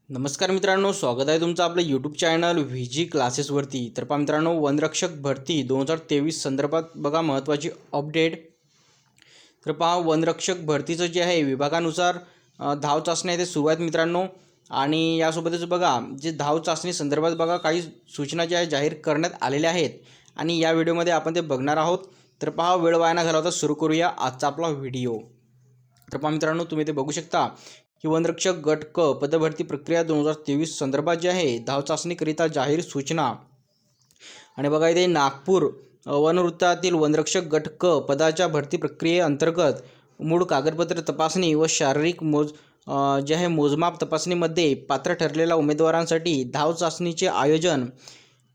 नमस्कार मित्रांनो, स्वागत आहे तुमचं आपलं यूट्यूब चॅनल व्ही क्लासेसवरती। तर पहा मित्रांनो, वनरक्षक भरती 2023 संदर्भात बघा महत्त्वाची अपडेट। तर पहा, वनरक्षक भरतीचं जे आहे विभागानुसार धाव चाचणी ते सुरू आहेत मित्रांनो। आणि यासोबतच बघा जे धाव चाचणी संदर्भात बघा काही सूचना ज्या जाहीर करण्यात आलेल्या आहेत आणि या व्हिडिओमध्ये आपण ते बघणार आहोत। तर पहा, वेळ वाया न घालवता सुरू करूया आजचा आपला व्हिडिओ। तर पहा मित्रांनो, तुम्ही ते बघू शकता की वनरक्षक गट क पदभरती प्रक्रिया 2023 संदर्भात जे आहे धाव चाचणीकरिता जाहीर सूचना। आणि बघा इथे नागपूर वनवृत्तातील वनरक्षक गट क पदाच्या भरती प्रक्रियेअंतर्गत मूळ कागदपत्र तपासणी व शारीरिक जे आहे मोजमाप तपासणीमध्ये पात्र ठरलेल्या उमेदवारांसाठी धाव चाचणीचे आयोजन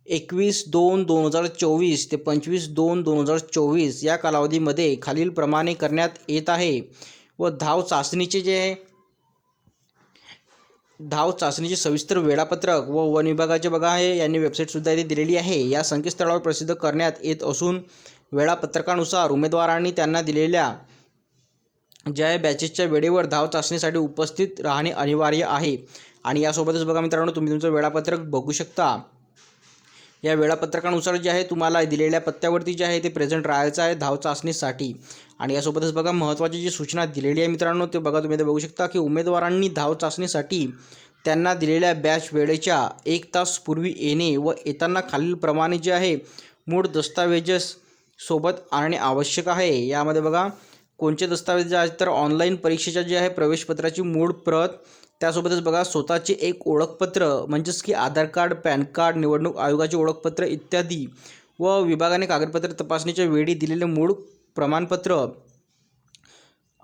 21/2/2024 ते 25/2/2024 या कालावधीमध्ये खालीलप्रमाणे करण्यात येत आहे। व धाव चाचणीचे सविस्तर वेळापत्रक व वन विभागाचे बघा आहे यांनी वेबसाईटसुद्धा इथे दिलेली आहे। या संकेतस्थळावर प्रसिद्ध करण्यात येत असून वेळापत्रकानुसार उमेदवारांनी त्यांना दिलेल्या ज्या बॅचेसच्या वेळेवर धाव चाचणीसाठी उपस्थित राहणे अनिवार्य आहे। आणि यासोबतच बघा मित्रांनो, तुम्ही तुमचं वेळापत्रक बघू शकता। या वेळापत्रकानुसार जे आहे तुम्हाला दिलेल्या पत्त्यावरती जे आहे ते प्रेझेंट राहायचं आहे धाव चाचणीसाठी। आणि यासोबतच बघा महत्त्वाची जी सूचना दिलेली आहे मित्रांनो, ते बघा तुम्ही ते बघू शकता की उमेदवारांनी धाव चाचणीसाठी त्यांना दिलेल्या बॅच वेळेच्या 1 तास पूर्वी येणे व येताना खालीलप्रमाणे जे आहे मूळ दस्तावेजेस सोबत आणणे आवश्यक आहे। यामध्ये बघा कोणते दस्तावेज आहेत, तर ऑनलाईन परीक्षेच्या जे आहे प्रवेशपत्राची मूळ प्रत, त्यासोबतच बघा स्वतःचे एक ओळखपत्र म्हणजेच की आधार कार्ड, पॅन कार्ड, निवडणूक आयोगाचे ओळखपत्र इत्यादी व विभागाने कागदपत्र तपासणीच्या वेळी दिलेले मूळ प्रमाणपत्र।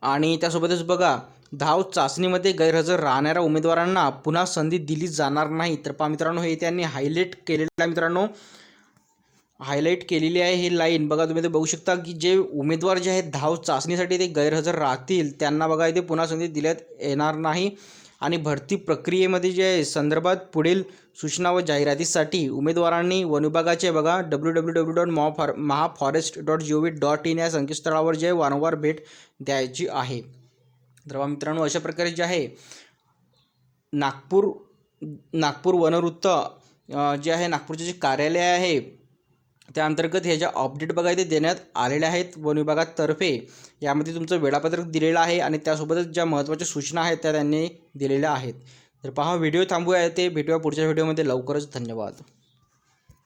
आणि त्यासोबतच बघा धाव चाचणीमध्ये गैरहजर राहणाऱ्या उमेदवारांना पुन्हा संधी दिली जाणार नाही। तर पहा मित्रांनो, हे त्यांनी हायलाईट केलेलं आहे मित्रांनो, हायलाईट केलेली आहे ही लाईन बघा तुम्ही ते बघू शकता की जे उमेदवार जे आहेत धाव चाचणीसाठी ते गैरहजर राहतील त्यांना बघा इथे पुन्हा संधी दिल्यात येणार नाही। आणि भरती प्रक्रियेमध्ये जे आहे संदर्भात पुढील सूचना व जाहिरातीसाठी उमेदवारांनी वन विभागाचे बघा www.mahaforest.gov.in या संकेतस्थळावर जे वारंवार भेट द्यायची आहे। तर मित्रांनो, अशा प्रकारे जे आहे नागपूर वनवृत्त जे आहे नागपूरचे जे कार्यालय आहे त्या अंतर्गत ह्याच्या अपडेट बघा इथे देण्यात आलेल्या आहेत वन विभागातर्फे। यामध्ये तुमचं वेळापत्रक दिलेलं आहे आणि त्यासोबतच ज्या महत्त्वाच्या सूचना आहेत त्या त्यांनी दिलेल्या आहेत। तर पहा, व्हिडिओ थांबूया, ते भेटूया पुढच्या व्हिडिओमध्ये लवकरच। धन्यवाद।